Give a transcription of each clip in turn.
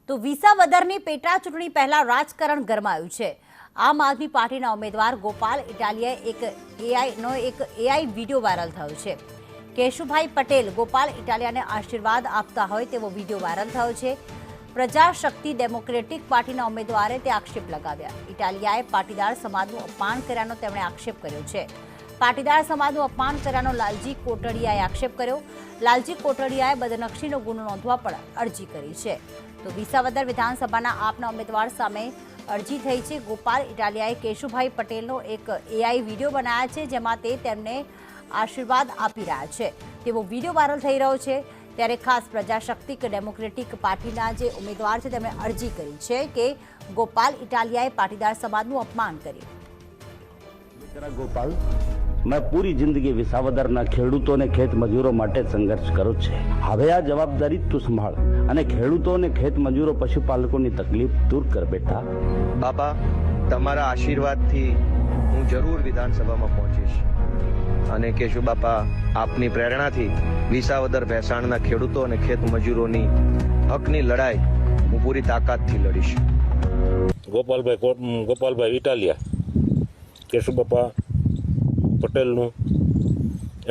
તો વિસાવદરની પેટા ચૂંટણી પહેલા રાજકારણ ગરમાયું છે। આમ આદમી પાર્ટીના ઉમેદવાર ગોપાલ ઇટાલિયાનો એક એઆઈ વિડીયો વાયરલ થયો છે। કેશુભાઈ પટેલ ગોપાલ ઇટાલિયાને આશીર્વાદ આપતા હોય તેવો વિડીયો વાયરલ થયો છે। પ્રજાશક્તિ ડેમોક્રેટિક પાર્ટીના ઉમેદવારે તે આક્ષેપ લગાવ્યા। ઇટાલિયાએ પાટીદાર સમાજનું અપમાન કર્યાનો તેમણે આક્ષેપ કર્યો છે। પાટીદાર સમાજનું અપમાન કર્યાનો લાલજી કોટડિયાએ આક્ષેપ કર્યો। લાલજી કોટડિયાએ બદનક્ષીનો ગુનો નોંધવા પણ અરજી કરી છે। તો વિસાવદર વિધાનસભાના આપના ઉમેદવાર સામે અરજી થઈ છે। ગોપાલ ઇટાલિયાએ કેશુભાઈ પટેલનો એક એઆઈ વિડીયો બનાવ્યા છે, જેમાં તે તેમને આશીર્વાદ આપી રહ્યા છે તેવો વિડીયો વાયરલ થઈ રહ્યો છે। ત્યારે ખાસ પ્રજાશક્તિ ડેમોક્રેટિક પાર્ટીના જે ઉમેદવાર છે તેમણે અરજી કરી છે કે ગોપાલ ઇટાલિયાએ પાટીદાર સમાજનું અપમાન કર્યું। ગોપાલ, मैं पूरी जिंदगी विसावदરના ખેડૂતો અને ખેત મજૂરો માટે સંઘર્ષ કરું છે। હવે આ જવાબદારી તું સંભાળ અને ખેડૂતો અને ખેત મજૂરો પશુપાલકોની તકલીફ દૂર કર બેટા। બાપા, તમારા આશીર્વાદથી હું જરૂર વિધાનસભામાં પહોંચીશ અને કેશુ બાપા, આપની પ્રેરણાથી વિસાવદર ભેસાણના ખેડૂતો અને ખેત મજૂરોની હકની લડાઈ હું પૂરી તાકાતથી લડીશ। ગોપાલભાઈ ઇટાલિયા, કેશુ બાપા પટેલનું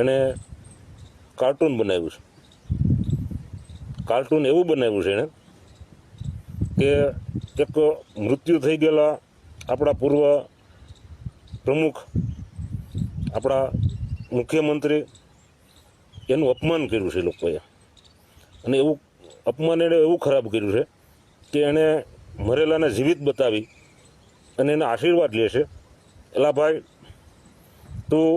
એણે કાર્ટૂન બનાવ્યું છે। કાર્ટૂન એવું બનાવ્યું છે એણે કે એક મૃત્યુ થઈ ગયેલા આપણા પૂર્વ પ્રમુખ, આપણા મુખ્યમંત્રી, એનું અપમાન કર્યું છે લોકોએ। અને એવું અપમાન એણે એવું ખરાબ કર્યું છે કે એણે મરેલાને જીવિત બતાવી અને એના આશીર્વાદ લે છે। એલા ભાઈ, તું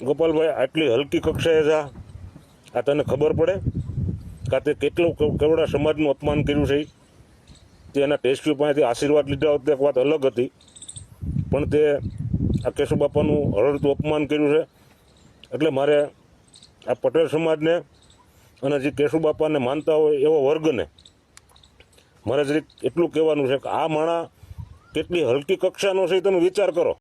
ગોપાલભાઈ આટલી હલકી કક્ષાએ જા, આ તને ખબર પડે કે તે કેવડા સમાજનું અપમાન કર્યું છે। તે એના ટેસ્ટી પાસેથી આશીર્વાદ લીધા હોત એક વાત અલગ હતી, પણ તે આ કેશુ બાપાનું હળહળતું અપમાન કર્યું છે। એટલે મારે આ પટેલ સમાજને અને જે કેશુ બાપાને માનતા હોય એવો વર્ગને મારે જરીક એટલું કહેવાનું છે કે આ માણસ કેટલી હલકી કક્ષાનો છે તમે વિચાર કરો।